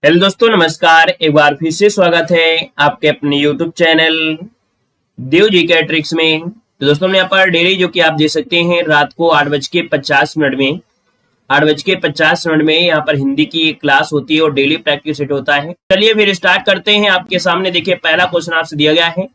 Hello दोस्तों, नमस्कार। एक बार फिर से स्वागत है आपके अपने YouTube चैनल देव जी के ट्रिक्स में। तो दोस्तों, हमने यहाँ पर डेली जो कि आप देख सकते हैं रात को 8:50 में 8:50 में यहाँ पर हिंदी की एक क्लास होती है और डेली प्रैक्टिस सेट होता है। चलिए फिर स्टार्ट करते हैं। आपके सामने देखिए पहला क्वेश्चन आपसे दिया गया है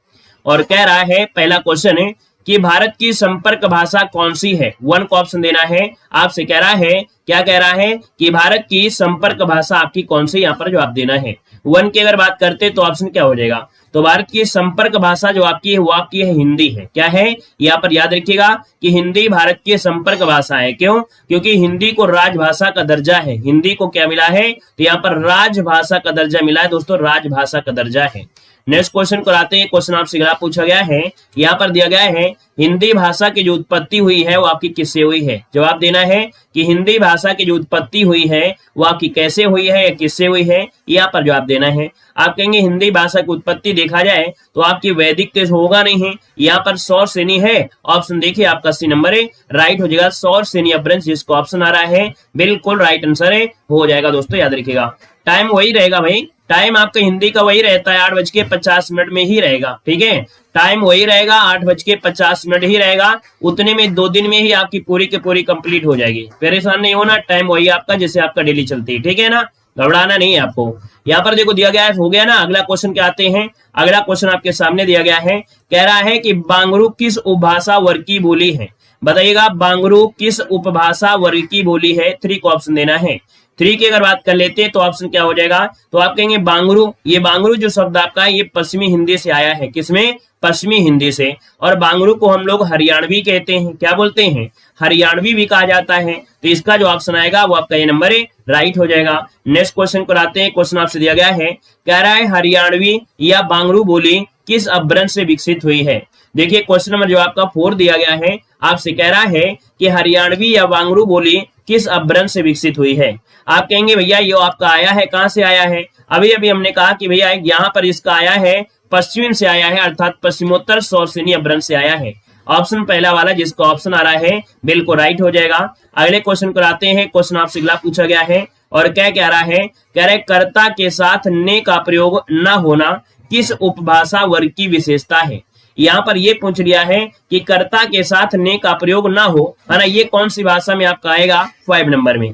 और कह रहा है, पहला क्वेश्चन है कि भारत की संपर्क भाषा कौन सी है। वन को ऑप्शन देना है। आपसे कह रहा है, क्या कह रहा है कि भारत की संपर्क भाषा आपकी कौन सी, यहाँ पर जवाब देना है। वन की अगर बात करते तो ऑप्शन क्या हो जाएगा, तो भारत की संपर्क भाषा जो आपकी है वो आपकी है हिंदी है। क्या है, यहाँ पर याद रखिएगा कि हिंदी भारत की संपर्क भाषा है। क्यों? क्योंकि हिंदी को राजभाषा का दर्जा है। हिंदी को क्या मिला है, तो यहाँ पर राजभाषा का दर्जा मिला है दोस्तों, राजभाषा का दर्जा है। नेक्स्ट क्वेश्चन को आते हैं। क्वेश्चन आपसे अगला पूछा गया है, यहाँ पर दिया गया है हिंदी भाषा की जो उत्पत्ति हुई है वो आपकी किससे हुई है। जवाब देना है कि हिंदी भाषा की जो उत्पत्ति हुई है वो आपकी कैसे हुई है या किससे हुई है, यहाँ पर जवाब देना है। आप कहेंगे हिंदी भाषा की उत्पत्ति देखा जाए तो आपकी वैदिक तेज होगा नहीं है, यहाँ पर सौर सेनी है। ऑप्शन देखिए आपका सी नंबर है, राइट हो जाएगा सौर सेनी अपभ्रंश, जिसको ऑप्शन आ रहा है बिल्कुल राइट आंसर है, हो जाएगा दोस्तों, याद रखिएगा। टाइम वही रहेगा भाई, टाइम आपका हिंदी का वही रहता है, 8:50 में ही रहेगा। ठीक है, टाइम वही रहेगा, 8:50 ही रहेगा। उतने में 2 दिन में ही आपकी पूरी की पूरी कंप्लीट हो जाएगी। परेशान नहीं होना, टाइम वही आपका जैसे आपका डेली चलती है। ठीक है ना, घबराना नहीं है आपको। यहाँ पर देखो दिया गया है, हो गया ना। अगला क्वेश्चन क्या आते हैं, अगला क्वेश्चन आपके सामने दिया गया है, कह रहा है कि बांगरू किस उपभाषा वर्ग की बोली है। बताइएगा बांगरू किस उपभाषा वर्ग की बोली है। 3 को ऑप्शन देना है। 3 की अगर बात कर लेते हैं तो ऑप्शन क्या हो जाएगा, तो आप कहेंगे बांगरू। ये बांगरू जो शब्द आपका है ये पश्चिमी हिंदी से आया है। किसमें? पश्चिमी हिंदी से। और बांगरू को हम लोग हरियाणवी कहते हैं। क्या बोलते हैं? हरियाणवी भी कहा जाता है। तो इसका जो ऑप्शन आएगा वो आपका ये नंबर है, राइट हो जाएगा। नेक्स्ट क्वेश्चन को आते हैं। क्वेश्चन आपसे दिया गया है, कह रहा है हरियाणवी या बांगरू बोली किस अपभ्रंश से विकसित हुई है। देखिए क्वेश्चन नंबर जो आपका 4 दिया गया है, आपसे कह रहा है कि हरियाणवी या बांगरू बोली किस अपभ्रंश से विकसित हुई है। आप कहेंगे भैया ये आपका आया है, कहां से आया है। अभी अभी हमने कहा कि भैया यहाँ पर इसका आया है पश्चिम से आया है, अर्थात पश्चिमोत्तर सौर सेनी अपभ्रंश से आया है। ऑप्शन पहला वाला जिसका ऑप्शन आ रहा है बिल्कुल राइट हो जाएगा। अगले क्वेश्चन को आते हैं। क्वेश्चन आपसे अगला पूछा गया है और क्या कह रहा है, कह रहे कर्ता के साथ ने का प्रयोग न होना किस उपभाषा वर्ग की विशेषता है। यहाँ पर ये पूछ लिया है कि कर्ता के साथ ने का प्रयोग ना हो, है ना, ये कौन सी भाषा में आपका आएगा 5 नंबर में।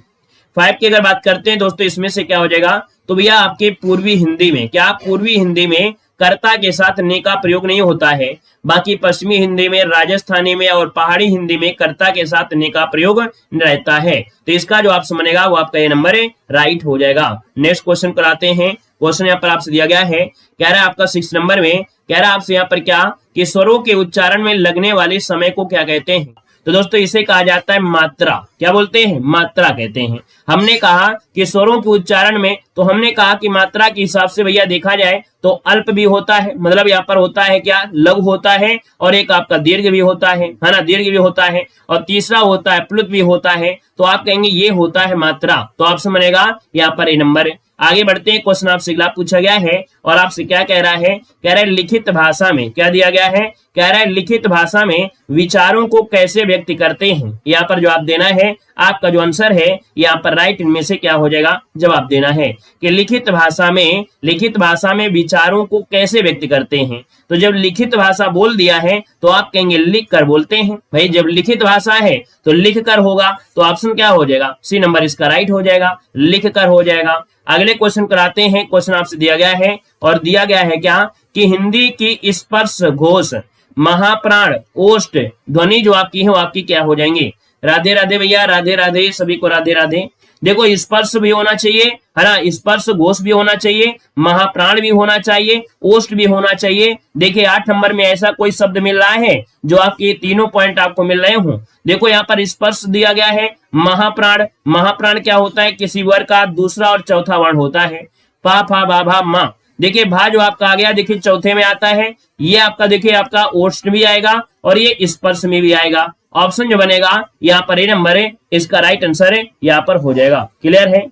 5 की अगर बात करते हैं दोस्तों, इसमें से क्या हो जाएगा, तो भैया आपके पूर्वी हिंदी में, क्या पूर्वी हिंदी में कर्ता के साथ ने का प्रयोग नहीं होता है। बाकी पश्चिमी हिंदी में, राजस्थानी में और पहाड़ी हिंदी में कर्ता के साथ ने का प्रयोग रहता है। तो इसका जो ऑप्शन बनेगा वो आपका ये नंबर है, राइट हो जाएगा। नेक्स्ट क्वेश्चन कराते हैं। क्वेश्चन यहाँ पर आपसे दिया गया है, कह रहा है आपका 6 नंबर में, कह रहा है आपसे यहाँ पर क्या कि स्वरों के उच्चारण में लगने वाले समय को क्या कहते हैं। तो दोस्तों इसे कहा जाता है मात्रा। क्या बोलते हैं? मात्रा कहते हैं। हमने कहा कि स्वरों के उच्चारण में, तो हमने कहा कि मात्रा के हिसाब से भैया देखा जाए तो अल्प भी होता है, मतलब यहाँ पर होता है क्या, लघु होता है, और एक आपका दीर्घ भी होता है ना, दीर्घ भी होता है, और तीसरा होता है प्लुत भी होता है। तो आप कहेंगे ये होता है मात्रा, तो ऑप्शन बनेगा यहाँ पर ए नंबर। आगे बढ़ते हैं। क्वेश्चन आपसे अगला पूछा गया है और आपसे क्या कह रहा है, कह रहा है लिखित भाषा में क्या दिया गया है, कह रहा है लिखित भाषा में विचारों को कैसे व्यक्त करते हैं। यहाँ पर जवाब देना है, आपका जो आंसर है यहाँ पर राइट, इनमें से क्या हो जाएगा, जवाब देना है कि लिखित भाषा में विचारों को कैसे व्यक्त करते हैं। तो जब लिखित भाषा बोल दिया है तो आप कहेंगे लिख कर बोलते हैं। भाई जब लिखित भाषा है तो लिख कर होगा, तो ऑप्शन क्या हो जाएगा, सी नंबर इसका राइट हो जाएगा, लिख कर हो जाएगा। अगले क्वेश्चन कराते हैं। क्वेश्चन आपसे दिया गया है और दिया गया है क्या कि हिंदी की स्पर्श घोष महाप्राण ओष्ठ ध्वनि जो आपकी है वो आपकी क्या हो जाएंगी। राधे राधे भैया, राधे राधे, सभी को राधे राधे। देखो स्पर्श भी होना चाहिए, है ना, स्पर्श घोष भी होना चाहिए, महाप्राण भी होना चाहिए, ओष्ठ भी होना चाहिए। देखिए 8 नंबर में ऐसा कोई शब्द मिल रहा है जो आपके तीनों पॉइंट आपको मिल रहे हो। देखो यहाँ पर स्पर्श दिया गया है, महाप्राण, महाप्राण क्या होता है, किसी वर्ग का दूसरा और चौथा वर्ण होता है। पा फा बा भा मा, देखिए भा जो आपका आ गया, देखिए चौथे में आता है। ये आपका देखिए आपका ओष्ठ भी आएगा और ये स्पर्श में भी आएगा। ऑप्शन जो बनेगा यहाँ पर ए नंबर है, इसका राइट आंसर है, यहाँ पर हो जाएगा। क्लियर है?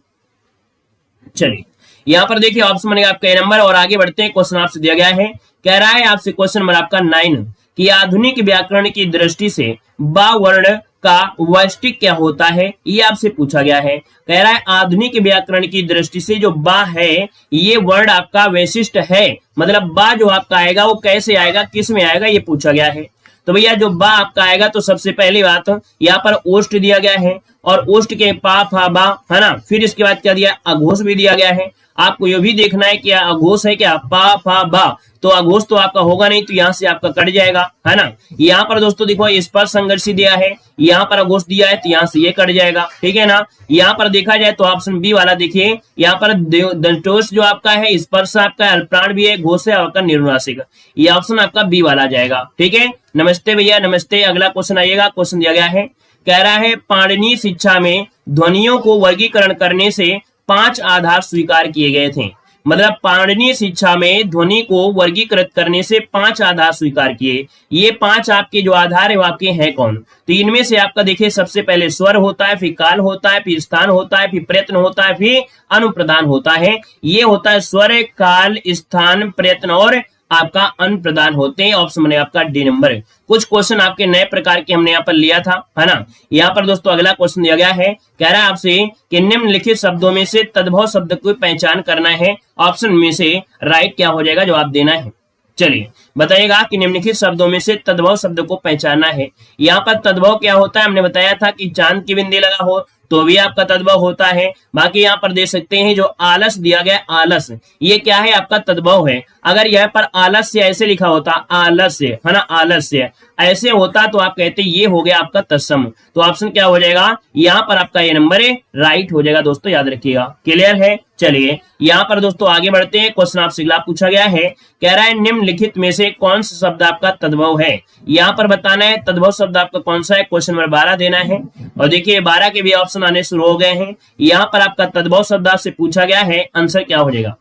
चलिए यहाँ पर देखिए ऑप्शन बनेगा आपका ए नंबर। और आगे बढ़ते हैं। क्वेश्चन आपसे दिया गया है, कह रहा है आपसे क्वेश्चन नंबर आपका 9 कि आधुनिक व्याकरण की दृष्टि से बा वर्ण का वैष्टिक क्या होता है, ये आपसे पूछा गया है। कह रहा है आधुनिक व्याकरण की दृष्टि से जो बा है ये वर्ड आपका वैशिष्ट है, मतलब बा जो आपका आएगा वो कैसे आएगा, किस में आएगा, ये पूछा गया है। तो भैया जो बा आपका आएगा तो सबसे पहली बात यहाँ पर ओष्ठ दिया गया है और ओष्ठ के पा फा बा है ना, फिर इसके बाद क्या दिया, अघोष भी दिया गया है। आपको ये भी देखना है कि अघोष है क्या, पा फा बा, तो अघोष तो आपका होगा नहीं, तो यहाँ से आपका कट जाएगा है ना। यहाँ पर दोस्तों देखो स्पर्श संघर्ष दिया है, यहाँ पर अघोष दिया है तो यहाँ से ये कट जाएगा, ठीक है ना। यहाँ पर देखा जाए तो ऑप्शन बी वाला देखिए, यहाँ पर दंतोष जो आपका है, स्पर्श आपका है, अल्पप्राण भी है, घोष है आपका निर्नुनासिक, ये ऑप्शन आपका बी वाला जाएगा, ठीक है। नमस्ते भैया नमस्ते। अगला क्वेश्चन आइएगा, क्वेश्चन दिया गया है, कह रहा है पाणिनि शिक्षा में ध्वनियों को वर्गीकरण करने से 5 आधार स्वीकार किए गए थे। मतलब पाणिनि शिक्षा में ध्वनि को वर्गीकृत करने से 5 आधार स्वीकार किए। ये 5 आपके जो आधार है वो आपके हैं कौन, तो इनमें से आपका देखिए सबसे पहले स्वर होता है, फिर काल होता है, फिर स्थान होता है, फिर प्रयत्न होता है, फिर अनुप्रदान होता है। ये होता है स्वर, काल, स्थान, प्रयत्न और आपका अनुप्रदान होते हैं। ऑप्शन बने आपका डी नंबर। कुछ क्वेश्चन आपके नए प्रकार के हमने यहाँ पर लिया था है ना। यहाँ पर दोस्तों अगला क्वेश्चन दिया गया है, कह रहा है आपसे कि निम्नलिखित शब्दों में से तद्भव शब्द को पहचान करना है। ऑप्शन में से राइट क्या हो जाएगा, जवाब देना है। चलिए बताइएगा कि निम्नलिखित शब्दों में से तद्भव शब्द को पहचानना है। यहाँ पर तद्भव क्या होता है, हमने बताया था कि चांद की बिंदी लगा हो तो भी आपका तद्भव होता है। बाकी यहाँ पर देख सकते हैं जो आलस दिया गया, आलस ये क्या है, आपका तद्भव है। अगर यहाँ पर आलस्य ऐसे लिखा होता, आलस्य है ना, आलस्य ऐसे होता तो आप कहते ये हो गया आपका तत्सम। तो ऑप्शन क्या हो जाएगा, यहाँ पर आपका ये नंबर है राइट हो जाएगा। दोस्तों याद रखिएगा, क्लियर है। चलिए यहाँ पर दोस्तों आगे बढ़ते हैं। क्वेश्चन आपसे अगला पूछा गया है, कह रहा है निम्नलिखित में से कौन सा शब्द आपका तद्भव है। यहाँ पर बताना है तद्भव शब्द आपका कौन सा है। क्वेश्चन नंबर 12 देना है और देखिए 12 के भी ऑप्शन आने शुरू हो गए हैं। यहाँ पर आपका तद्भव शब्द आपसे पूछा गया है, आंसर क्या हो जाएगा।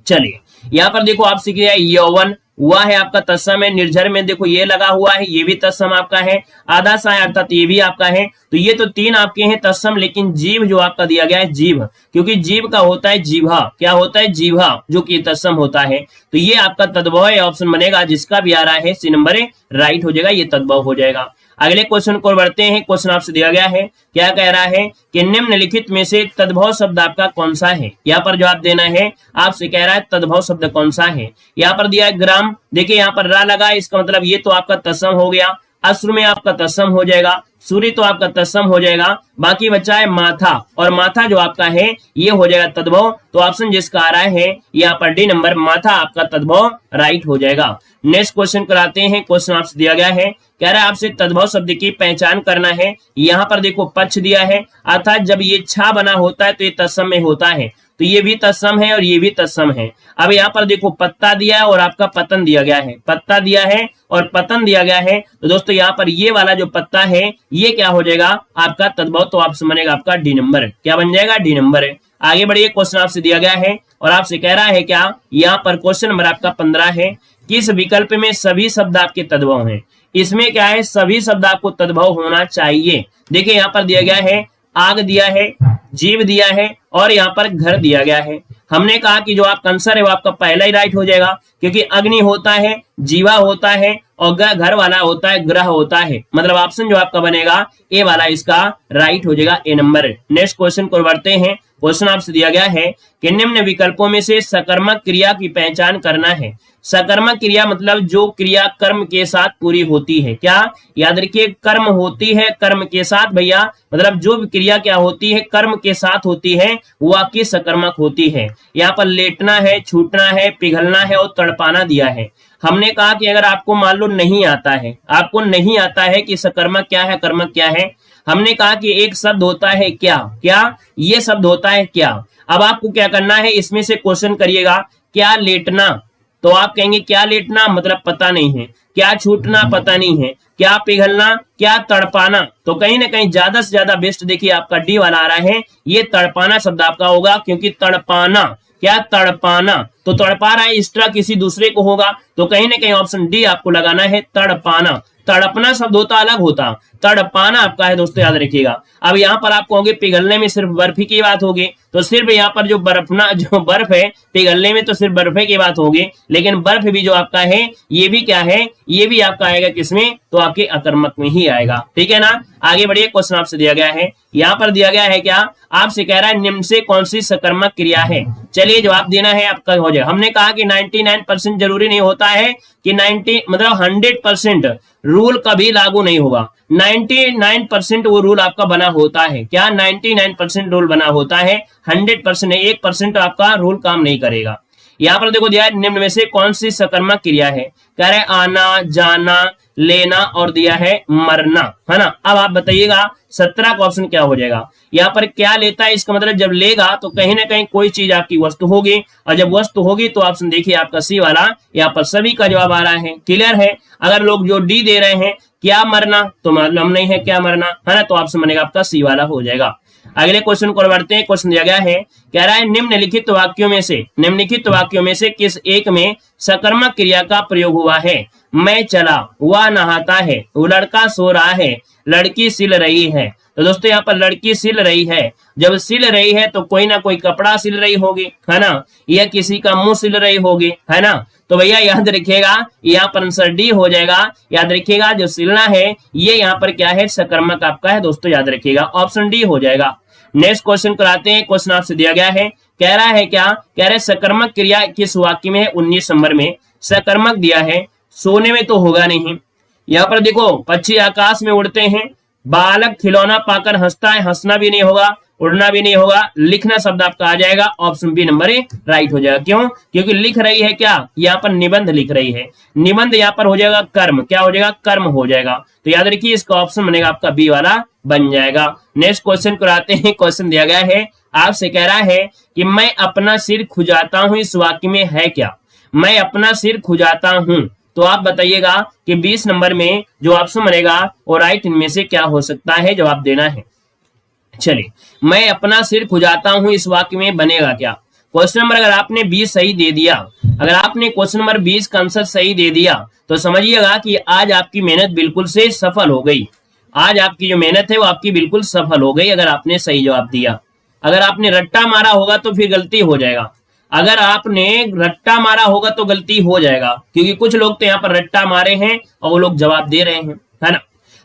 चलिए यहाँ पर देखो आप सीख गया यौवन, हुआ है आपका तत्सम है। निर्झर में देखो ये लगा हुआ है, ये भी तत्सम आपका है। आधा साय अर्थात ये भी आपका है। तो ये तो 3 आपके हैं तत्सम, लेकिन जीव जो आपका दिया गया है जीव, क्योंकि जीव का होता है जीवा, क्या होता है जीवा, जो कि तत्सम होता है। तो ये आपका तद्भव है, ऑप्शन बनेगा जिसका भी आ रहा है सी नंबर राइट हो जाएगा, ये तद्भव हो जाएगा। अगले क्वेश्चन को बढ़ते हैं। क्वेश्चन आपसे दिया गया है, क्या कह रहा है कि निम्नलिखित में से तद्भव शब्द आपका कौन सा है। यहाँ पर जवाब देना है, आपसे कह रहा है तद्भव शब्द कौन सा है। यहाँ पर दिया है ग्राम, देखिए यहाँ पर रा लगा, इसका मतलब ये तो आपका तत्सम हो गया। अश्रु में आपका तत्सम हो जाएगा, सूर्य तो आपका तत्सम हो जाएगा। बाकी बचा है माथा, और माथा जो आपका है ये हो जाएगा तद्भव। तो ऑप्शन जिसका आ रहा है यहाँ पर डी नंबर, माथा आपका तद्भव राइट हो जाएगा। नेक्स्ट क्वेश्चन कराते हैं। क्वेश्चन आपसे दिया गया है, कह रहा है आपसे तद्भव शब्द की पहचान करना है। यहाँ पर देखो पक्ष दिया है, अर्थात जब ये छा बना होता है तो ये तत्सम में होता है, तो ये भी तत्सम है और ये भी तत्सम है। अब यहाँ पर देखो पत्ता दिया है और आपका पतन दिया गया है, पत्ता दिया है और पतन दिया गया है। तो दोस्तों यहाँ पर ये वाला जो पत्ता है ये क्या हो जाएगा आपका तद्भव, तो ऑप्शन बनेगा आपका डी नंबर। क्या बन जाएगा, डी नंबर है। आगे बढ़िए, क्वेश्चन आपसे दिया गया है और आपसे कह रहा है क्या, यहाँ पर क्वेश्चन नंबर आपका 15 है, किस विकल्प में सभी शब्द आपके तद्भव हैं। इसमें क्या है, सभी शब्द आपको तद्भव होना चाहिए। देखिए यहाँ पर दिया गया है, आग दिया है, जीव दिया है और यहाँ पर घर दिया गया है। हमने कहा कि जो आपका आंसर है वो आपका पहला ही राइट हो जाएगा, क्योंकि अग्नि होता है, जीवा होता है और घर वाला होता है, ग्रह होता है। मतलब ऑप्शन जो आपका बनेगा ए वाला इसका राइट हो जाएगा, ए नंबर। नेक्स्ट क्वेश्चन को बढ़ते हैं। क्वेश्चन आपसे दिया गया है कि निम्न विकल्पों में से सकर्मक क्रिया की पहचान करना है। सकर्मक क्रिया मतलब जो क्रिया कर्म के साथ पूरी होती है। क्या याद रखिए, कर्म होती है कर्म के साथ भैया, मतलब जो क्रिया क्या होती है कर्म के साथ होती है वो आपकी सकर्मक होती है। यहाँ पर लेटना है, छूटना है, पिघलना है और तड़पाना दिया है। हमने कहा कि अगर आपको मान लो नहीं आता है, आपको नहीं आता है कि सकर्मक क्या है कर्मक क्या है, हमने कहा कि एक शब्द होता है क्या, क्या ये शब्द होता है क्या। अब आपको क्या करना है, इसमें से क्वेश्चन करिएगा, क्या लेटना, तो आप कहेंगे क्या लेटना मतलब पता नहीं है, क्या छूटना पता नहीं है, क्या पिघलना, क्या तड़पाना। तो कहीं ना कहीं ज्यादा से ज्यादा बेस्ट देखिए आपका डी वाला आ रहा है, ये तड़पाना शब्द आपका होगा, क्योंकि तड़पाना, क्या तड़पाना, तो तड़पा रहा है इस तरह किसी दूसरे को होगा, तो कहीं ना कहीं ऑप्शन डी आपको लगाना है, तड़पाना। तड़पना शब्द होता अलग होता, तड़पाना आपका है दोस्तों, याद रखिएगा। अब यहाँ पर आप कहोगे पिघलने में सिर्फ बर्फी की बात होगी, तो सिर्फ यहाँ पर जो बर्फ है पिघलने में तो सिर्फ बर्फे की बात होगी, लेकिन बर्फ भी जो आपका है ये भी क्या है, ये भी आपका आएगा किसमें, तो आपके अकर्मक में ही आएगा। ठीक है ना। आगे बढ़िए, क्वेश्चन आपसे दिया गया है, यहाँ पर दिया गया है क्या, आपसे कह रहा है निम्न से कौन सी सकर्मक क्रिया है। चलिए जवाब देना है आपका हो जाए। हमने कहा कि 99% जरूरी नहीं होता है कि 90 मतलब 100% रूल कभी लागू नहीं होगा। 99% वो रूल आपका बना होता है। क्या 99% रूल बना होता है, 100% 1% आपका रूल काम नहीं करेगा। यहाँ पर देखो दिया है निम्न में से कौन सी सकर्मक क्रिया है, कह रहे आना, जाना, लेना और दिया है मरना, है ना। अब आप बताइएगा 17 का ऑप्शन क्या हो जाएगा। यहाँ पर क्या लेता है, इसका मतलब जब लेगा तो कहीं ना कहीं कोई चीज आपकी वस्तु होगी, और जब वस्तु होगी तो ऑप्शन देखिए आपका सी वाला, यहाँ पर सभी का जवाब आ रहा है। क्लियर है। अगर लोग जो डी दे रहे हैं क्या मरना, तो मालूम नहीं है क्या मरना, है ना, तो ऑप्शन बनेगा आपका सी वाला हो जाएगा। अगले क्वेश्चन को बढ़ते हैं। क्वेश्चन दिया गया है, कह रहा है निम्नलिखित वाक्यों में से किस एक में सकर्मक क्रिया का प्रयोग हुआ है। मैं चला, वह नहाता है, वो लड़का सो रहा है, लड़की सिल रही है। तो दोस्तों यहाँ पर लड़की सिल रही है, जब सिल रही है तो कोई ना कोई कपड़ा सिल रही होगी, है ना, या किसी का मुंह सिल रही होगी, है ना। तो भैया याद रखिएगा यहाँ पर आंसर डी हो जाएगा। याद रखिएगा जो सिलना है ये यहाँ पर क्या है, सकर्मक आपका है दोस्तों, याद रखिएगा ऑप्शन डी हो जाएगा। नेक्स्ट क्वेश्चन कराते हैं। क्वेश्चन आपसे दिया गया है, कह रहा है क्या, कह रहे सकर्मक क्रिया किस वाक्य में है, 19 नंबर में सकर्मक दिया है। सोने में तो होगा नहीं। यहाँ पर देखो पक्षी आकाश में उड़ते हैं, बालक खिलौना पाकर हंसता है, हंसना भी नहीं होगा, उड़ना भी नहीं होगा, लिखना शब्द आपका आ जाएगा, option B number A right हो जाएगा। क्यों, क्योंकि लिख रही है क्या, यहाँ पर निबंध लिख रही है, निबंध यहाँ पर हो जाएगा कर्म, क्या हो जाएगा, कर्म हो जाएगा। तो याद रखिए इसका ऑप्शन बनेगा आपका बी वाला बन जाएगा। नेक्स्ट क्वेश्चन कराते हैं। क्वेश्चन दिया गया है, आपसे कह रहा है कि मैं अपना सिर खुजाता हूं, इस वाक्य में है क्या। मैं अपना सिर खुजाता हूं, तो आप बताइएगा कि 20 नंबर में जो ऑप्शन बनेगा वो राइट इनमें से क्या हो सकता है, जवाब देना है। चलिए, मैं अपना सिर खुजाता हूं इस वाक्य में बनेगा क्या। क्वेश्चन नंबर अगर आपने 20 सही दे दिया, अगर आपने क्वेश्चन नंबर 20 का आंसर सही दे दिया तो समझिएगा कि आज आपकी मेहनत बिल्कुल से सफल हो गई। आज आपकी जो मेहनत है वो आपकी बिल्कुल सफल हो गई अगर आपने सही जवाब दिया। अगर आपने रट्टा मारा होगा तो फिर गलती हो जाएगा, अगर आपने रट्टा मारा होगा तो गलती हो जाएगा, क्योंकि कुछ लोग तो यहाँ पर रट्टा मारे हैं और वो लोग जवाब दे रहे हैं, है ना।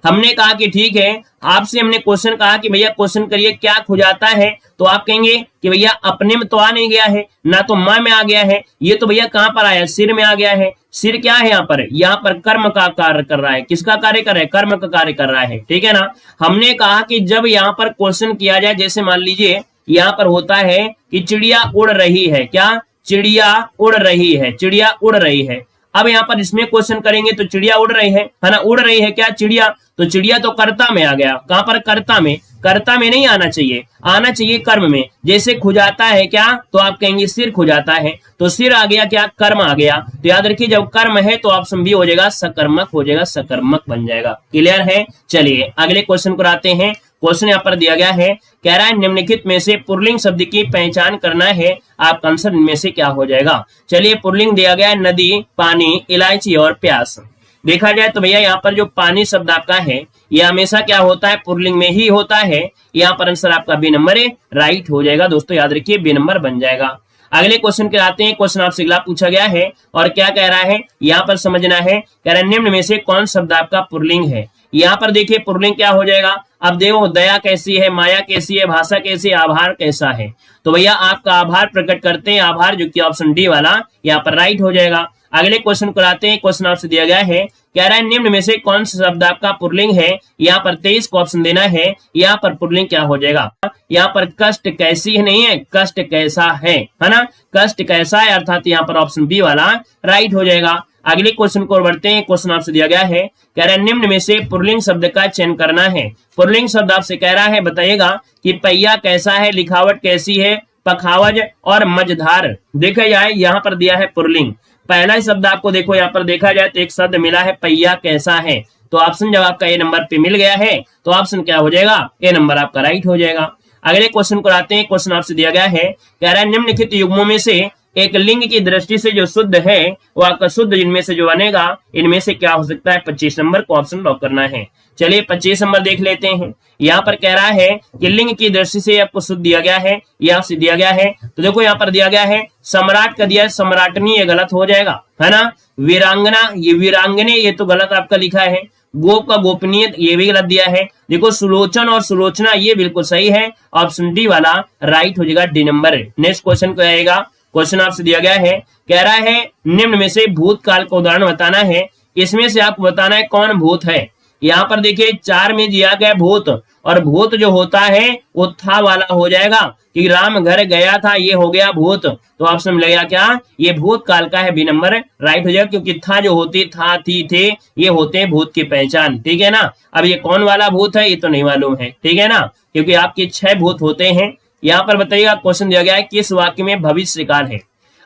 हमने कहा कि ठीक है, आपसे हमने क्वेश्चन कहा कि भैया क्वेश्चन करिए क्या खुजाता है, तो आप कहेंगे कि भैया अपने में तो आ नहीं गया है ना, तो माँ में आ गया है, ये तो भैया कहाँ पर आया, सिर में आ गया है। सिर क्या है यहाँ पर कर्म का कार्य कर रहा है, किसका कार्य कर रहा है, कर्म का कार्य कर रहा है, ठीक है ना। हमने कहा कि जब यहाँ पर क्वेश्चन किया जाए, जैसे मान लीजिए यहाँ पर होता है कि चिड़िया उड़ रही है, क्या, चिड़िया उड़ रही है, चिड़िया उड़ रही है। अब यहाँ पर इसमें क्वेश्चन करेंगे तो चिड़िया उड़ रही है ना, उड़ रही है क्या चिड़िया, तो चिड़िया तो कर्ता में आ गया, कहां पर, कर्ता में। कर्ता में नहीं आना चाहिए, आना चाहिए कर्म में। जैसे खुजाता है क्या, तो आप कहेंगे सिर खुजाता है, तो सिर आ गया क्या, कर्म आ गया। तो याद रखिए जब कर्म है तो ऑप्शन बी हो जाएगा, सकर्मक हो जाएगा, सकर्मक बन जाएगा। क्लियर है। चलिए अगले क्वेश्चन को आते हैं। क्वेश्चन यहाँ पर दिया गया है, कह रहा है निम्नलिखित में से पुल्लिंग शब्द की पहचान करना है, आपका आंसर इनमें से क्या हो जाएगा। चलिए पुल्लिंग दिया गया है नदी, पानी, इलायची और प्यास। देखा जाए तो भैया यहाँ पर जो पानी शब्द आपका है ये हमेशा क्या होता है, पुल्लिंग में ही होता है। यहाँ पर आंसर आपका बी नंबर राइट हो जाएगा दोस्तों, याद रखिए बी नंबर बन जाएगा। अगले क्वेश्चन के आते हैं। क्वेश्चन आपसे अगला पूछा गया है और क्या कह रहा है, यहाँ पर समझना है, कह रहा है निम्न में से कौन शब्द आपका पुल्लिंग है। यहाँ पर देखिए पुल्लिंग क्या हो जाएगा, अब देखो दया कैसी है, माया कैसी है, भाषा कैसी है, आभार कैसा है। तो भैया आपका आभार प्रकट करते हैं, आभार, जो कि ऑप्शन डी वाला यहाँ पर राइट हो जाएगा। अगले क्वेश्चन को आते हैं। क्वेश्चन आपसे दिया गया है, कह रहा है निम्न में से कौन सा शब्द आपका पुल्लिंग है। यहाँ पर 23 को ऑप्शन देना है। यहाँ पर पुल्लिंग क्या हो जाएगा, यहाँ पर कष्ट कैसी है नहीं है, कष्ट कैसा है ना, कष्ट कैसा है, अर्थात यहाँ पर ऑप्शन बी वाला राइट हो जाएगा। अगले क्वेश्चन को बढ़ते हैं। क्वेश्चन आपसे दिया गया है, कह रहा है निम्न में से पुल्लिंग शब्द का चयन करना है। पुल्लिंग शब्द आपसे कह रहा है बताइएगा कि पहिया कैसा है, लिखावट कैसी है, पखावज और मझधार। देखा जाए यहाँ पर दिया है पुल्लिंग, पहला ही शब्द आपको देखो यहाँ पर देखा जाए तो एक शब्द मिला है पहिया कैसा है, तो ऑप्शन जब आपका ए नंबर पे मिल गया है तो ऑप्शन क्या हो जाएगा, ए नंबर आपका राइट हो जाएगा। अगले क्वेश्चन को आते हैं। क्वेश्चन आपसे दिया गया है, कह रहा है निम्नलिखित युग्मों में से एक लिंग की दृष्टि से जो शुद्ध है वो आपका शुद्ध जिनमें से जो बनेगा इनमें से क्या हो सकता है 25 नंबर को ऑप्शन लॉक करना है। चलिए 25 नंबर देख लेते हैं। यहाँ पर कह रहा है कि लिंग की दृष्टि से आपको शुद्ध दिया गया है, या आपसे दिया गया है तो देखो यहाँ पर दिया गया है सम्राट का दिया है, सम्राटनी ये गलत हो जाएगा है ना। वीरांगना ये वीरांगने ये तो गलत आपका लिखा है। गोप का गोपनीय ये भी गलत दिया है। देखो सुलोचन और सुलोचना ये बिल्कुल सही है, ऑप्शन डी वाला राइट हो जाएगा, डी नंबर। नेक्स्ट क्वेश्चन क्या आएगा, क्वेश्चन आपसे दिया गया है, कह रहा है निम्न में से भूतकाल का उदाहरण बताना है, इसमें से आपको बताना है कौन भूत है। यहाँ पर देखिए 4 में दिया गया भूत, और भूत जो होता है वो था वाला हो जाएगा कि राम घर गया था, ये हो गया भूत, तो ऑप्शन मिलेगा क्या, ये भूत काल का है, बी नंबर राइट हो जाएगा, क्योंकि था जो होती था थी थे ये होते हैं भूत की पहचान, ठीक है ना। अब ये कौन वाला भूत है ये तो नहीं मालूम है, ठीक है ना, क्योंकि आपके 6 भूत होते हैं। यहाँ पर बताइएगा क्वेश्चन दिया गया है किस वाक्य में भविष्य काल है।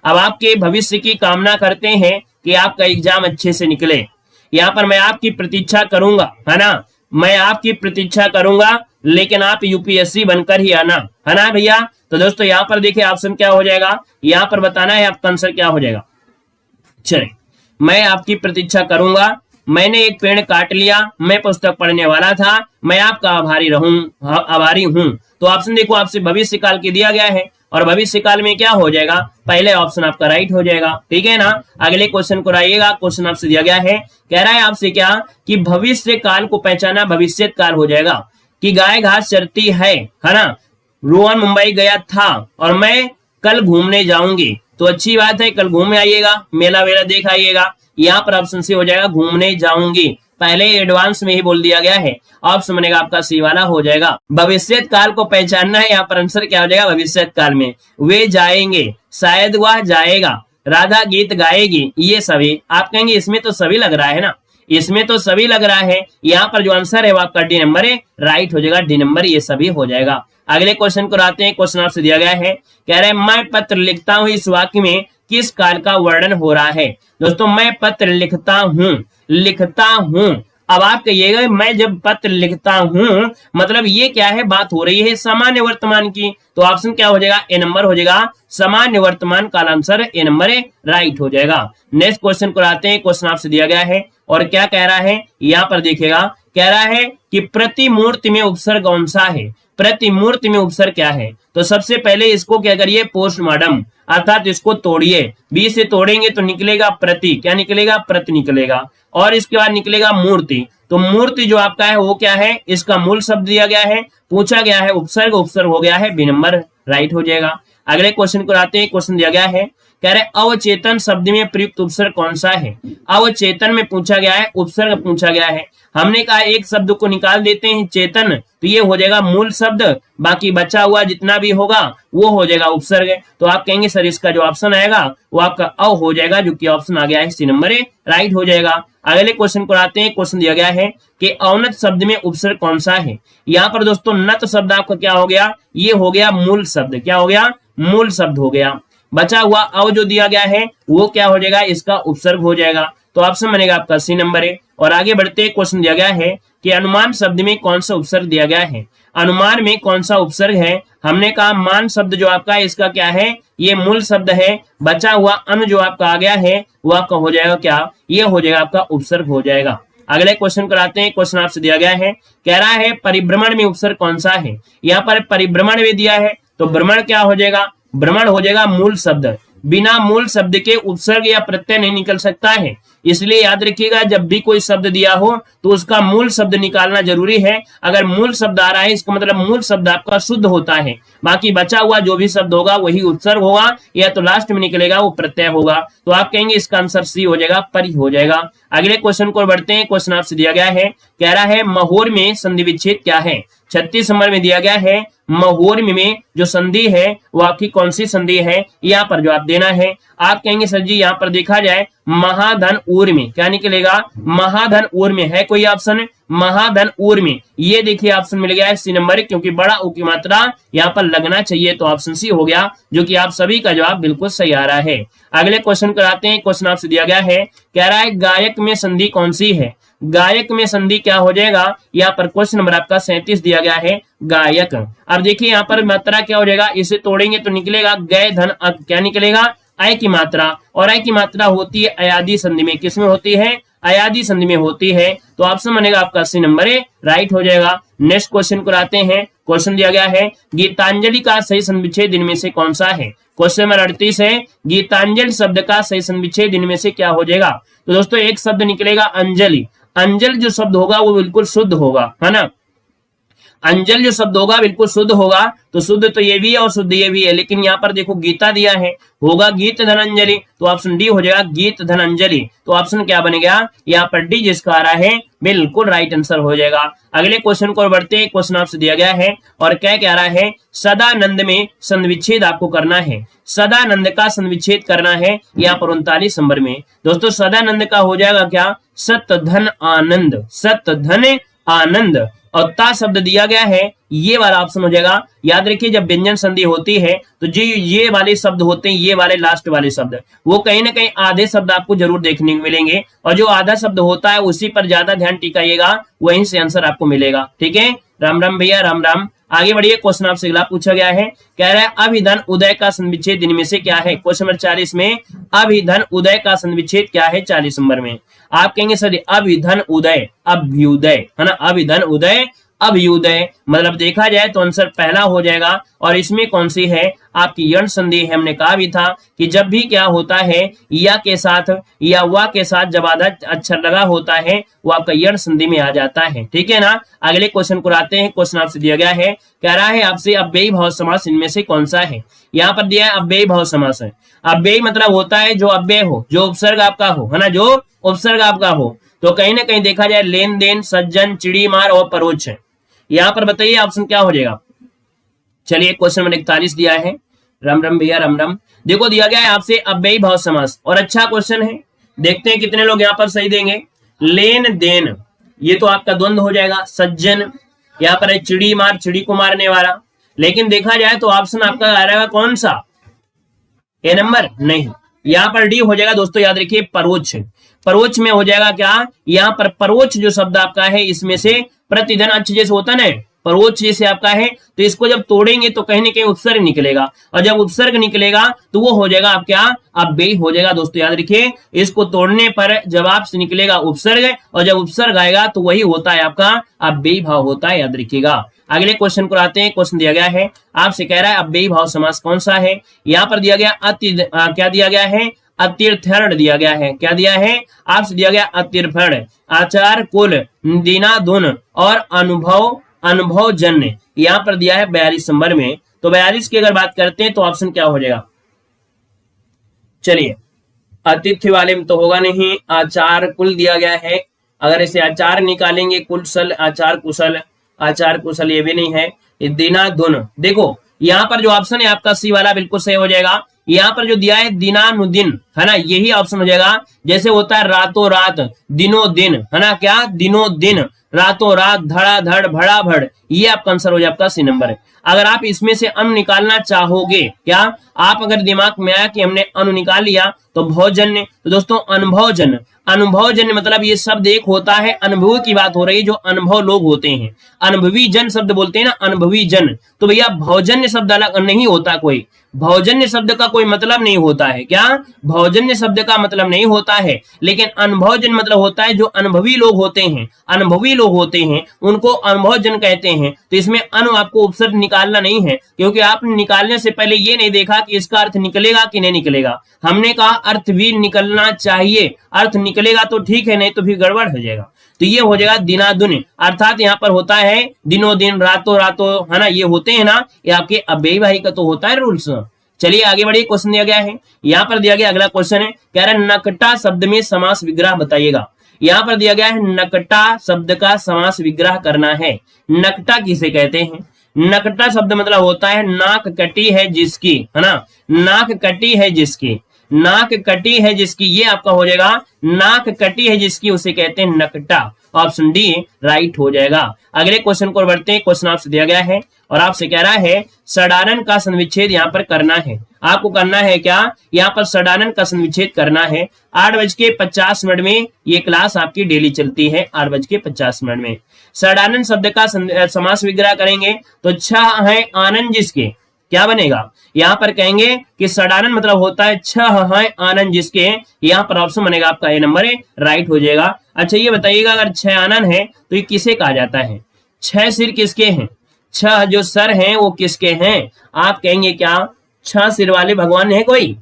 अब आपके भविष्य की कामना करते हैं कि आपका एग्जाम अच्छे से निकले। यहाँ पर मैं आपकी प्रतीक्षा करूंगा है ना, मैं आपकी प्रतीक्षा करूंगा, लेकिन आप यूपीएससी बनकर ही आना है ना भैया। तो दोस्तों यहाँ पर देखिए ऑप्शन क्या हो जाएगा, यहाँ पर बताना है आपका आंसर क्या हो जाएगा। चलिए मैं आपकी प्रतीक्षा करूंगा, मैंने एक पेड़ काट लिया, मैं पुस्तक पढ़ने वाला था, मैं आपका आभारी हूं। तो ऑप्शन देखो आपसे भविष्य काल के दिया गया है, और भविष्य काल में क्या हो जाएगा, पहले ऑप्शन आपका राइट हो जाएगा, ठीक है ना। अगले क्वेश्चन को आइएगा, क्वेश्चन आपसे दिया गया है, कह रहा है आपसे क्या कि भविष्य काल को पहचाना भविष्य काल हो जाएगा कि गाय घास चरती है ना, रोहन मुंबई गया था और मैं कल घूमने जाऊंगी, तो अच्छी बात है, कल घूमने आइएगा, मेला वेला देख आइएगा। यहाँ पर ऑप्शन सी हो जाएगा घूमने जाऊंगी, पहले एडवांस में ही बोल दिया गया है, ऑप्शन बनेगा आपका सी वाला हो जाएगा। भविष्य काल को पहचानना है, यहाँ पर आंसर क्या हो जाएगा, भविष्य काल में वे जाएंगे, शायद वह जाएगा, राधा गीत गाएगी, ये सभी आप कहेंगे इसमें तो सभी लग रहा है ना, इसमें तो सभी लग रहा है। यहाँ पर जो आंसर है वो आपका डी नंबर है, राइट हो जाएगा, डी नंबर ये सभी हो जाएगा। अगले क्वेश्चन को आते हैं, क्वेश्चन आपसे दिया गया है, कह रहे हैं मैं पत्र लिखता हूँ, इस वाक्य में किस काल का वर्णन हो रहा है। दोस्तों मैं पत्र लिखता हूँ, अब आप कहिएगा मैं जब पत्र लिखता हूं मतलब ये क्या है, बात हो रही है सामान्य वर्तमान की, तो ऑप्शन क्या हो जाएगा, ए नंबर हो जाएगा, सामान्य वर्तमान का आंसर ए नंबर राइट हो जाएगा। नेक्स्ट क्वेश्चन को आते हैं, क्वेश्चन आपसे दिया गया है और क्या कह रहा है, यहाँ पर देखिएगा, कह रहा है कि प्रतिमूर्ति में उपसर्ग कौन सा है। प्रतिमूर्ति में उपसर्ग क्या है, तो सबसे पहले इसको क्या करिए, पोस्टमार्टम, अर्थात इसको तोड़िए, बी से तोड़ेंगे तो निकलेगा प्रति, क्या निकलेगा, प्रति निकलेगा, और इसके बाद निकलेगा मूर्ति। तो मूर्ति जो आपका है वो क्या है, इसका मूल शब्द दिया गया है, पूछा गया है उपसर्ग, उपसर्ग हो गया है, बी नंबर राइट हो जाएगा। अगले क्वेश्चन को आते हैं, क्वेश्चन दिया गया है, कह रहे अवचेतन शब्द में प्रयुक्त उपसर्ग कौन सा है। अवचेतन में पूछा गया है, उपसर्ग पूछा गया है, हमने कहा एक शब्द को निकाल देते हैं चेतन, तो ये हो जाएगा मूल शब्द, बाकी बचा हुआ जितना भी होगा वो हो जाएगा उपसर्ग। तो आप कहेंगे सर इसका जो ऑप्शन आएगा वो आपका अ हो जाएगा, जो कि ऑप्शन आ गया है सी नंबर राइट हो जाएगा। अगले क्वेश्चन को आते हैं, क्वेश्चन दिया गया है कि अवनत शब्द में उपसर्ग कौन सा है। यहाँ पर दोस्तों नत शब्द आपका क्या हो गया, ये हो गया मूल शब्द, क्या हो गया, मूल शब्द हो गया। बचा हुआ अव जो दिया गया है वो क्या हो जाएगा, इसका उपसर्ग हो जाएगा, तो ऑप्शन बनेगा आपका सी नंबर है। और आगे बढ़ते क्वेश्चन दिया गया है कि अनुमान शब्द में कौन सा उपसर्ग दिया गया है। अनुमान में कौन सा उपसर्ग है, हमने कहा मान शब्द जो आपका है इसका क्या है, ये मूल शब्द है, बचा हुआ अनु जो आपका आ गया है वो आपका हो जाएगा क्या, ये हो जाएगा आपका उपसर्ग हो जाएगा। अगले क्वेश्चन को आते हैं, क्वेश्चन आपसे दिया गया है, कह रहा है परिभ्रमण में उपसर्ग कौन सा है। यहाँ पर परिभ्रमण में दिया है तो भ्रमण क्या हो जाएगा, भ्रमण हो जाएगा मूल शब्द, बिना मूल शब्द के उपसर्ग या प्रत्यय नहीं निकल सकता है, इसलिए याद रखिएगा जब भी कोई शब्द दिया हो तो उसका मूल शब्द निकालना जरूरी है। अगर मूल शब्द आ रहा है इसका मतलब मूल शब्द आपका शुद्ध होता है, बाकी बचा हुआ जो भी शब्द होगा वही उपसर्ग होगा, या तो लास्ट में निकलेगा वो प्रत्यय होगा। तो आप कहेंगे इसका आंसर सी हो जाएगा, परि हो जाएगा। अगले क्वेश्चन को बढ़ते हैं, क्वेश्चन आपसे दिया गया है, कह रहा है महोर में संधि विच्छेद क्या है। 36 नंबर में दिया गया है महोर में जो संधि है वो आपकी कौन सी संधि है, यहाँ पर जो आप देना है। आप कहेंगे सर जी यहाँ पर देखा जाए महाधन ऊर में क्या निकलेगा, महाधन ऊर में है कोई ऑप्शन, महाधन ऊर में, ये देखिए ऑप्शन मिल गया है सी नंबर, क्योंकि बड़ा ऊ की मात्रा यहाँ पर लगना चाहिए, तो ऑप्शन सी हो गया, जो कि आप सभी का जवाब बिल्कुल सही आ रहा है। अगले क्वेश्चन कराते हैं, क्वेश्चन आपसे दिया गया है, कह रहा है गायक में संधि कौन सी है। गायक में संधि क्या हो जाएगा, यहाँ पर क्वेश्चन नंबर आपका 37 दिया गया है गायक। अब देखिए यहाँ पर मात्रा क्या हो जाएगा, इसे तोड़ेंगे तो निकलेगा गय धन अक, क्या निकलेगा, अय की मात्रा, और अय की मात्रा होती है अयादी संधि में। किसमें होती है? अयादी संधि में होती है। तो ऑप्शन बनेगा आपका 80 नंबर राइट हो जाएगा। नेक्स्ट क्वेश्चन को आते हैं। क्वेश्चन दिया गया है गीतांजलि का सही संविच्छेद इनमें से कौन सा है? क्वेश्चन नंबर 38 है गीतांजलि शब्द का सही संविच्छेद इनमें से क्या हो जाएगा? तो दोस्तों एक शब्द निकलेगा अंजलि। अंजलि जो शब्द होगा वो बिल्कुल शुद्ध होगा, है ना। अंजल जो शब्द होगा बिल्कुल शुद्ध होगा। तो शुद्ध तो ये भी है और शुद्ध ये भी है, लेकिन यहाँ पर देखो गीता दिया है, होगा गीत धनंजलि, तो ऑप्शन डी हो जाएगा गीत धनंजलि। तो ऑप्शन क्या बनेगा? यहाँ पर डी जिसका आ रहा है बिल्कुल राइट आंसर हो जाएगा। अगले क्वेश्चन को बढ़ते हैं। क्वेश्चन आपसे दिया गया है और क्या कह रहा है? सदानंद में संविच्छेद आपको करना है। सदानंद का संविच्छेद करना है यहाँ पर 39 नंबर में। दोस्तों सदानंद का हो जाएगा क्या? सत धन आनंद, सत धन आनंद। और ता शब्द दिया गया है, ये वाला ऑप्शन हो जाएगा। याद रखिए जब व्यंजन संधि होती है तो जी ये वाले शब्द होते हैं, ये वाले लास्ट वाले शब्द, वो कहीं ना कहीं आधे शब्द आपको जरूर देखने को मिलेंगे, और जो आधा शब्द होता है उसी पर ज्यादा ध्यान टिकाइएगा, वहीं से आंसर आपको मिलेगा। ठीक है, राम राम भैया, राम राम। आगे बढ़िए। क्वेश्चन आपसे अगला पूछा गया है, कह रहा है अभिधन उदय का संविच्छेद इनमें से क्या है? क्वेश्चन नंबर 40 में अभिधन उदय का संविच्छेद क्या है? 40 नंबर में आप कहेंगे सर अभिधन उदय, अभ्युदय, है ना। अभिधन उदय, अभ्युदय, मतलब देखा जाए तो आंसर पहला हो जाएगा। और इसमें कौन सी है? आपकी यण संधि है। हमने कहा भी था कि जब भी क्या होता है या के साथ या वा के साथ जब आधा अक्षर लगा होता है वो आपका यण संधि में आ जाता है। ठीक है ना। अगले क्वेश्चन को आते हैं। क्वेश्चन आपसे दिया गया है, कह रहा है आपसे अव्ययी भाव समास इनमें से कौन सा है? यहाँ पर दिया है अव्ययी भाव समास है। अव्ययी मतलब होता है जो अव्यय हो, जो उपसर्ग आपका हो, है ना, जो उपसर्ग आपका हो। तो कहीं ना कहीं देखा जाए लेन देन, सज्जन, चिड़ी मार और परोक्ष। यहाँ पर बताइए ऑप्शन क्या हो जाएगा? चलिए क्वेश्चन नंबर 41 दिया है। राम राम भैया, राम राम। देखो दिया गया है आपसे अव्ययी भाव समास, और अच्छा क्वेश्चन है। देखते हैं कितने लोग यहाँ पर सही देंगे। लेन देन, ये तो आपका द्वंद्व हो जाएगा। सज्जन, यहाँ पर है चिड़ी मार, चिड़ी को मारने वाला। लेकिन देखा जाए तो ऑप्शन आपका आ रहेगा कौन सा? ए नंबर नहीं, यहाँ पर डी हो जाएगा। दोस्तों याद रखिए परोक्ष। परोक्ष में हो जाएगा क्या? यहाँ पर परोक्ष जो शब्द आपका है इसमें से प्रतिधन अच्छ जैसे होता है ना, परोक्ष जैसे आपका है, तो इसको जब तोड़ेंगे तो कहीं ना कहीं उपसर्ग निकलेगा, और जब उपसर्ग निकलेगा तो वो हो जाएगा आप क्या? अव्ययी हो जाएगा। दोस्तों याद रखिए इसको तोड़ने पर जवाब से निकलेगा उपसर्ग, और जब उपसर्ग आएगा तो वही होता है आपका अव्ययी भाव होता है, याद रखिएगा। अगले क्वेश्चन को आते हैं। क्वेश्चन दिया गया है आपसे, कह रहा है अव्ययी भाव समास कौन सा है? यहाँ पर दिया गया क्या दिया गया है? अतिर्थण दिया गया है। क्या दिया है? आपसे दिया गया अतिर्थण, आचार, कुल, दिनादुन और अनुभव, अनुभव जन्य। यहाँ पर दिया है 42 नंबर में। तो 42 की अगर बात करते हैं तो ऑप्शन क्या हो जाएगा? चलिए अतिथि वाले में तो होगा नहीं, आचार कुल दिया गया है। अगर इसे आचार निकालेंगे, कुशल, आचार कुशल, आचार कुशल ये भी नहीं है। दिनादुन, देखो यहाँ पर जो ऑप्शन है आपका सी वाला बिल्कुल सही हो जाएगा। यहाँ पर जो दिया है दिनानुदिन, है ना, यही ऑप्शन हो जाएगा। जैसे होता है रातों रात, दिनों दिन, है ना, क्या? दिनों दिन, रातों रात, धड़ा धड़, भड़ा भड़, ये आपका आंसर हो जाए आपका सी नंबर है। अगर आप इसमें से अनु निकालना चाहोगे, क्या आप अगर दिमाग में आया कि हमने अनु निकाल लिया तो भोजन्य, तो दोस्तों अनुभवजन्य, अनुभवजन्य मतलब ये शब्द एक होता है, अनुभव की बात हो रही है, जो अनुभव लोग होते हैं, अनुभवी जन शब्द बोलते हैं ना, अनुभवी जन। तो भैया भोजन्य शब्द अलग नहीं होता कोई, भोजन्य शब्द का कोई मतलब नहीं होता है। क्या? भोजन्य शब्द का मतलब नहीं होता है, लेकिन अनुभवजन मतलब होता है जो अनुभवी लोग होते हैं, अनुभवी लोग होते हैं उनको अनुभवजन कहते हैं। तो इसमें अनु आपको उपसर्ग निकालना नहीं है, क्योंकि आपने निकालने से पहले ये नहीं देखा कि इसका अर्थ निकलेगा कि नहीं निकलेगा। हमने कहा अर्थ भी निकलना चाहिए, अर्थ निकलेगा तो ठीक है, नहीं तो फिर गड़बड़ हो जाएगा। तो ये हो जाएगा दिनादुन, अर्थात यहाँ पर होता है दिनों दिन, रातों रातों, है ना, ये होते हैं ना, ये आपके अव्ययी भाई का तो होता है रूल्स। चलिए आगे बढ़िए। क्वेश्चन दिया गया है, यहाँ पर दिया गया अगला क्वेश्चन है, कह रहा है नकटा शब्द में समास विग्रह बताइएगा। यहाँ पर दिया गया है नकटा शब्द का समास विग्रह करना है। नकटा किसे कहते हैं? नकटा शब्द मतलब होता है नाक कटी है जिसकी, है ना, नाक कटी है जिसकी, नाक कटी है जिसकी, ये आपका हो जाएगा नाक कटी है जिसकी, उसे कहते हैं नकटा। ऑप्शन डी राइट हो जाएगा। अगले क्वेश्चन को बढ़ते हैं। क्वेश्चन आपसे दिया गया है और आपसे कह रहा है षडानन का संविच्छेद यहाँ पर करना है। आपको करना है क्या? यहाँ पर षडानन का संविच्छेद करना है। 8:50 में ये क्लास आपकी डेली चलती है, 8:50 में। षडानन शब्द का समास विग्रह करेंगे तो छह है आनंद जिसके, क्या बनेगा? यहाँ पर कहेंगे कि षडानन मतलब होता है छह है आनन जिसके, यहाँ पर ऑप्शन बनेगा आपका ए नंबर राइट हो जाएगा। अच्छा ये बताइएगा अगर छह आनन है तो ये किसे कहा जाता है? छह सिर किसके हैं? छह जो सर हैं वो किसके हैं? आप कहेंगे क्या छह सिर वाले भगवान है कोई?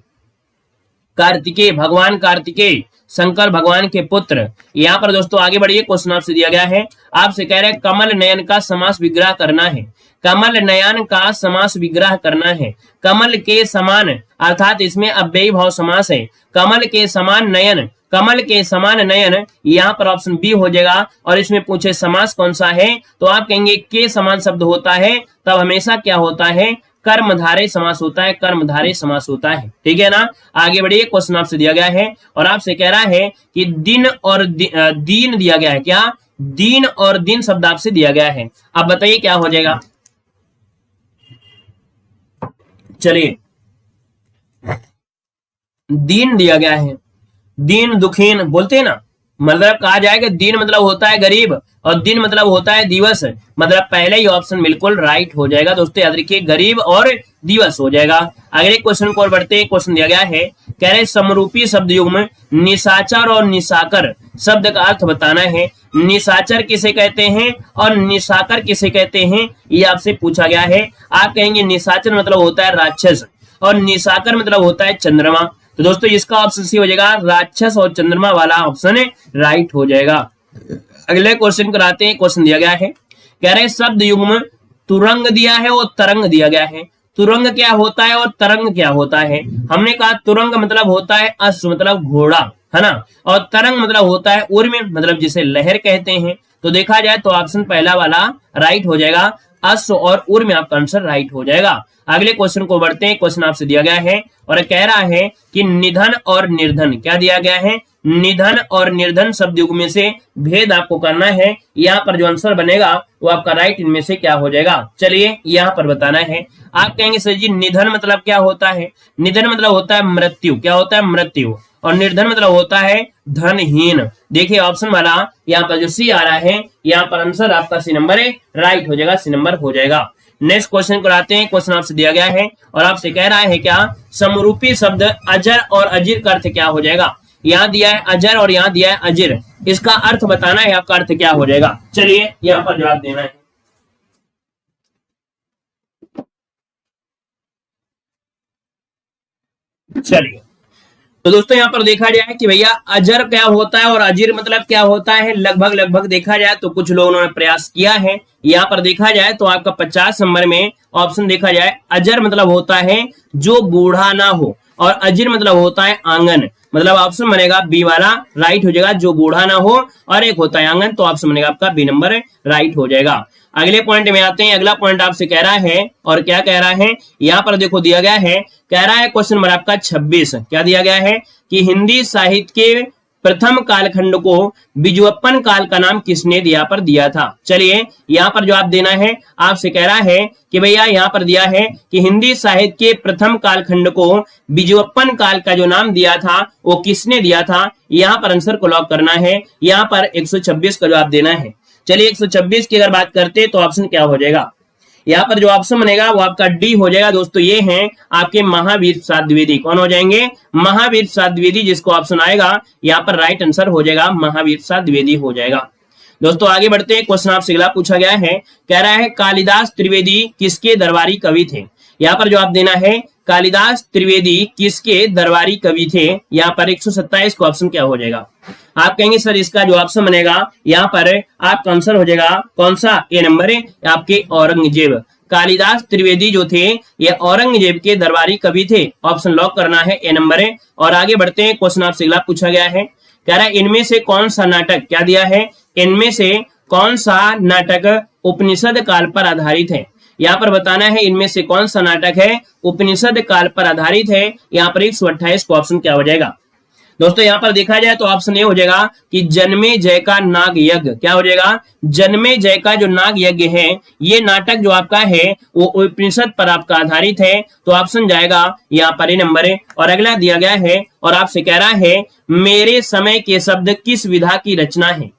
कार्तिकेय, भगवान कार्तिकेय शंकर भगवान के पुत्र। यहाँ पर दोस्तों आगे बढ़िए, क्वेश्चन आपसे दिया गया है, आपसे कह रहे हैं कमल नयन का समास विग्रह करना है। कमल नयन का समास विग्रह करना है। कमल के समान अर्थात इसमें अव्ययी भाव समास है। कमल के समान नयन, कमल के समान नयन, यहाँ पर ऑप्शन बी हो जाएगा। और इसमें पूछे समास कौन सा है तो आप कहेंगे के समान शब्द होता है तब हमेशा क्या होता है? कर्मधारय समास होता है, कर्मधारय समास होता है। ठीक है ना? आगे बढ़िए, क्वेश्चन आपसे दिया गया है और आपसे कह रहा है कि दिन और दीन दिया गया है। क्या? दीन और दिन शब्द आपसे दिया गया है। अब बताइए क्या हो जाएगा? चलिए, दीन दिया गया है, दीन दुखीन बोलते हैं ना, मतलब कहा जाएगा दीन मतलब होता है गरीब और दिन मतलब होता है दिवस, मतलब पहले ही ऑप्शन बिल्कुल राइट हो जाएगा। दोस्तों याद रखिए गरीब और दिवस हो जाएगा। अगले क्वेश्चन को और बढ़ते हैं। क्वेश्चन दिया गया है, कह रहे समरूपी शब्द युग में निशाचर और निशाकर शब्द का अर्थ बताना है। निशाचर किसे कहते हैं और निशाकर किसे कहते हैं ये आपसे पूछा गया है। आप कहेंगे निशाचर मतलब होता है राक्षस और निशाकर मतलब होता है चंद्रमा। तो दोस्तों इसका ऑप्शन सी हो जाएगा, राक्षस और चंद्रमा वाला ऑप्शन राइट हो जाएगा। अगले क्वेश्चन कराते हैं। क्वेश्चन दिया गया है, कह रहे शब्द युग में तुरंग दिया है और तरंग दिया गया है। तुरंग क्या होता है और तरंग क्या होता है? हमने कहा तुरंग मतलब होता है अश्व मतलब घोड़ा, है ना, और तरंग मतलब होता है उर्मी मतलब जिसे लहर कहते हैं। तो देखा जाए तो ऑप्शन पहला वाला राइट हो जाएगा, अश्व और उर्मी आपका आंसर राइट हो जाएगा। अगले क्वेश्चन को बढ़ते हैं। क्वेश्चन आपसे दिया गया है और कह रहा है कि निधन और निर्धन, क्या दिया गया है? निधन और निर्धन शब्द युग में से भेद आपको करना है। यहाँ पर जो आंसर बनेगा वो आपका राइट इनमें से क्या हो जाएगा? चलिए यहाँ पर बताना है। आप कहेंगे सर जी निधन मतलब क्या होता है? निधन मतलब होता है मृत्यु। क्या होता है? मृत्यु। और निर्धन मतलब होता है धनहीन। देखिए ऑप्शन वाला यहाँ पर जो सी आ रहा है, यहाँ पर आंसर आपका सी नंबर राइट हो जाएगा, सी नंबर हो जाएगा। नेक्स्ट क्वेश्चन कराते हैं। क्वेश्चन आपसे दिया गया है और आपसे कह रहा है क्या समरूपी शब्द अजर और अजीर का अर्थ क्या हो जाएगा? यहाँ दिया है अजर और यहाँ दिया है अजीर, इसका अर्थ बताना है, आपका अर्थ क्या हो जाएगा? चलिए यहाँ पर जवाब देना है। चलिए तो दोस्तों यहाँ पर देखा जाए कि भैया अजर क्या होता है और अजीर मतलब क्या होता है, लगभग देखा जाए तो कुछ लोगों ने प्रयास किया है। यहाँ पर देखा जाए तो आपका 50 नंबर में ऑप्शन देखा जाए, अजर मतलब होता है जो बूढ़ा ना हो और अजीर मतलब होता है आंगन, मतलब ऑप्शन बनेगा बी वाला राइट हो जाएगा, जो बूढ़ा ना हो और एक होता है आंगन, तो ऑप्शन बनेगा आपका बी नंबर राइट हो जाएगा। अगले पॉइंट में आते हैं। अगला पॉइंट आपसे कह रहा है और क्या कह रहा है, यहाँ पर देखो दिया गया है, कह रहा है क्वेश्चन नंबर आपका 26, क्या दिया गया है कि हिंदी साहित्य के प्रथम कालखंड को बिजुअप्पन काल का नाम किसने दिया पर दिया था? चलिए यहाँ पर जवाब देना है। आपसे कह रहा है कि भैया यहाँ पर दिया है कि हिंदी साहित्य के प्रथम कालखंड को बिजुअप्पन काल का जो नाम दिया था वो किसने दिया था? यहाँ पर आंसर को लॉक करना है, यहाँ पर 126 का जवाब देना है। चलिए 126 की अगर बात करते तो ऑप्शन क्या हो जाएगा? यहाँ पर जो ऑप्शन बनेगा वो आपका डी हो जाएगा। दोस्तों ये हैं आपके महावीर प्रसाद द्विवेदी। कौन हो जाएंगे? महावीर प्रसाद द्विवेदी, जिसको ऑप्शन आएगा यहाँ पर राइट आंसर हो जाएगा, महावीर प्रसाद द्विवेदी हो जाएगा। दोस्तों आगे बढ़ते हैं। क्वेश्चन आपसे अगला पूछा गया है, कह रहा है कालिदास त्रिवेदी किसके दरबारी कवि थे? यहाँ पर जवाब देना है कालिदास त्रिवेदी किसके दरबारी कवि थे? यहाँ पर 127 का ऑप्शन क्या हो जाएगा? आप कहेंगे सर इसका जो ऑप्शन बनेगा यहाँ पर आपका आंसर हो जाएगा कौन सा? ए नंबर आपके औरंगजेब। कालिदास त्रिवेदी जो थे ये औरंगजेब के दरबारी कवि थे, ऑप्शन लॉक करना है ए नंबर। और आगे बढ़ते हैं। क्वेश्चन आपसे अगला पूछा गया है, कह रहा है इनमें से कौन सा नाटक, क्या दिया है, इनमें से कौन सा नाटक उपनिषद काल पर आधारित है? यहाँ पर बताना है इनमें से कौन सा नाटक है उपनिषद काल पर आधारित है। यहाँ पर 128 का ऑप्शन क्या हो जाएगा? दोस्तों यहाँ पर देखा जाए तो ऑप्शन ये हो जाएगा कि जन्मे जय का नाग यज्ञ। क्या हो जाएगा? जन्मे जय का जो नाग यज्ञ है ये नाटक जो आपका है वो उपनिषद पर आपका आधारित है, तो ऑप्शन जाएगा यहाँ पर नंबर है। और अगला दिया गया है और आपसे कह रहा है मेरे समय के शब्द किस विधा की रचना है?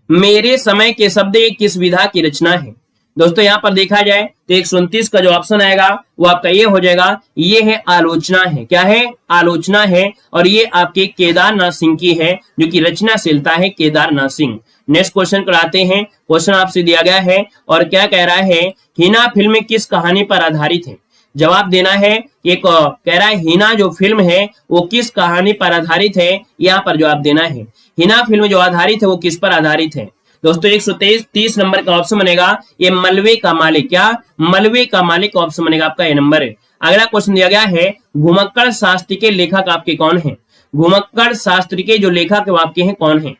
मेरे समय के शब्द किस विधा की रचना है? दोस्तों यहाँ पर देखा जाए तो 129 का जो ऑप्शन आएगा वो आपका ये हो जाएगा, ये है आलोचना है। क्या है? आलोचना है। और ये आपके केदारनाथ सिंह की है, जो कि रचनाशीलता है केदारनाथ सिंह। नेक्स्ट क्वेश्चन कराते हैं। क्वेश्चन आपसे दिया गया है और क्या कह रहा है, हिना फिल्म किस कहानी पर आधारित है? जवाब देना है। एक कह रहा है हिना जो फिल्म है वो किस कहानी पर आधारित है, यहाँ पर जवाब देना है। हिना फिल्म जो आधारित है वो किस पर आधारित है? दोस्तों 130 नंबर का ऑप्शन बनेगा ये मलबे का मालिक। क्या? मलबे का मालिक ऑप्शन बनेगा आपका ये नंबर है। अगला क्वेश्चन दिया गया है, घुमक्कड़ शास्त्र के लेखक आपके कौन है? घुमक्कड़ शास्त्र के जो लेखक आपके हैं कौन है?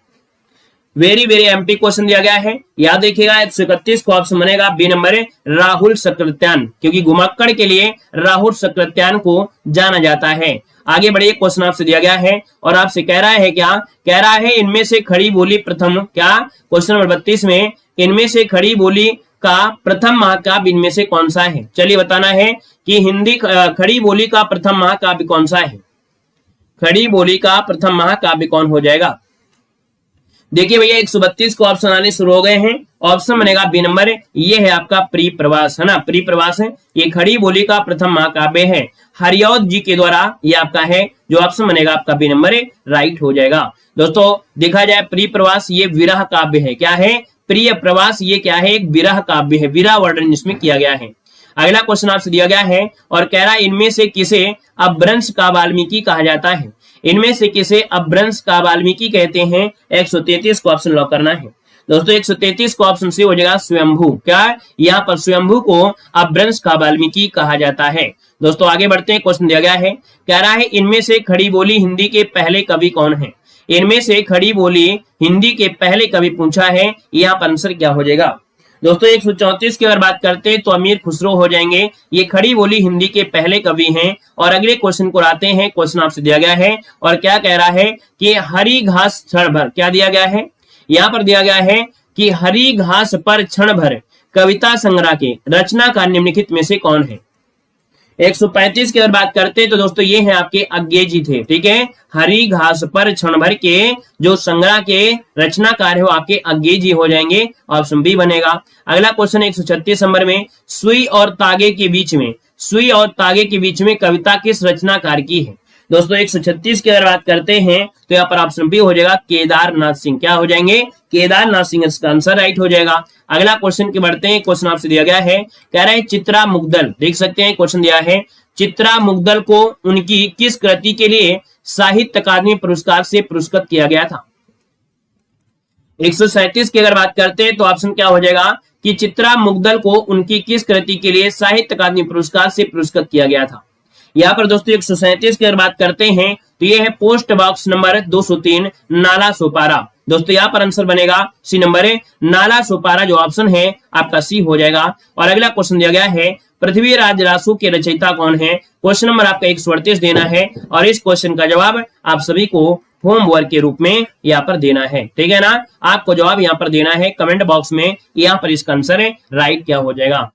वेरी वेरी एमपी क्वेश्चन दिया गया है, याद रखिएगा। 131 को ऑप्शन बनेगा बी नंबर है राहुल सकृत्यान, क्योंकि घुमक्कड़ के लिए राहुल सकृत्यान को जाना जाता है। आगे बढ़िए, क्वेश्चन आपसे दिया गया है और आपसे कह रहा है क्या? कह रहा है इनमें से खड़ी बोली प्रथम, क्या? क्वेश्चन नंबर 32 में इनमें से खड़ी बोली का प्रथम महाकाव्य इनमें से कौन सा है? चलिए बताना है कि हिंदी खड़ी बोली का प्रथम महाकाव्य कौन सा है? खड़ी बोली का प्रथम महाकाव्य कौन हो जाएगा? देखिए भैया 132 को ऑप्शन आने शुरू हो गए हैं। ऑप्शन बनेगा बी नंबर, ये है आपका प्री प्रवास, है ना? प्री प्रवास है, ये खड़ी बोली का प्रथम महाकाव्य है हरिऔध जी के द्वारा, ये आपका है जो ऑप्शन बनेगा आपका बी नंबर राइट हो जाएगा। दोस्तों देखा जाए प्री प्रवास ये विरह काव्य है। क्या है? प्रिय प्रवास ये क्या है? एक विरह काव्य है, विरह वर्णन जिसमें किया गया है। अगला क्वेश्चन आपसे दिया गया है और कह रहा है इनमें से किसे अपभ्रंश का वाल्मीकि कहा जाता है? इनमें से किसे अपभ्रंश का वाल्मीकि कहते हैं? 133 को ऑप्शन लॉक करना है। दोस्तों 133 को ऑप्शन से हो जाएगा स्वयंभू। क्या? यहाँ पर स्वयंभू को अपभ्रंश का वाल्मीकि कहा जाता है। दोस्तों आगे बढ़ते हैं, क्वेश्चन दिया गया है, कह रहा है इनमें से खड़ी बोली हिंदी के पहले कवि कौन है? इनमें से खड़ी बोली हिंदी के पहले कवि पूछा है, यहाँ पर आंसर क्या हो जाएगा? दोस्तों 134 की अगर बात करते हैं तो अमीर खुसरो हो जाएंगे, ये खड़ी बोली हिंदी के पहले कवि हैं। और अगले क्वेश्चन को आते हैं। क्वेश्चन आपसे दिया गया है और क्या कह रहा है कि हरी घास क्षण भर, क्या दिया गया है? यहाँ पर दिया गया है कि हरी घास पर क्षण भर कविता संग्रह के रचनाकार निम्नलिखित में से कौन है? 135 की अगर बात करते हैं तो दोस्तों ये है आपके अज्ञे जी थे। ठीक है, हरी घास पर क्षण भर के जो संग्रह के रचनाकार है वो आपके अज्ञे जी हो जाएंगे, ऑप्शन बी बनेगा। अगला क्वेश्चन 136 नंबर में, सुई और तागे के बीच में, सुई और तागे के बीच में कविता किस रचनाकार की है? दोस्तों 136 की अगर बात करते हैं तो यहाँ पर ऑप्शन बी हो जाएगा केदारनाथ सिंह। क्या हो जाएंगे? केदारनाथ सिंह, इसका आंसर राइट हो जाएगा। अगला क्वेश्चन की बढ़ते हैं। क्वेश्चन आपसे दिया गया है, कह रहा है चित्रा मुग्दल, देख सकते हैं क्वेश्चन दिया है, चित्रा मुग्दल को उनकी किस कृति के लिए साहित्य अकादमी पुरस्कार से पुरस्कृत किया गया था? 137 की अगर बात करते हैं तो ऑप्शन क्या हो जाएगा कि चित्रा मुग्दल को उनकी किस कृति के लिए साहित्य अकादमी पुरस्कार से पुरस्कृत किया गया था? यहाँ पर दोस्तों 137 की अगर बात करते हैं तो ये है post box number 203 Nala Sopara. दोस्तों यहाँ पर आंसर बनेगा सी नंबर है, नाला सोपारा जो ऑप्शन है आपका सी हो जाएगा। और अगला क्वेश्चन दिया गया है, पृथ्वीराज रासू के रचयिता कौन है? क्वेश्चन नंबर आपका 138 देना है और इस क्वेश्चन का जवाब आप सभी को होमवर्क के रूप में यहाँ पर देना है। ठीक है ना, आपको जवाब यहाँ पर देना है कमेंट बॉक्स में, यहाँ पर इसका आंसर है राइट क्या हो जाएगा।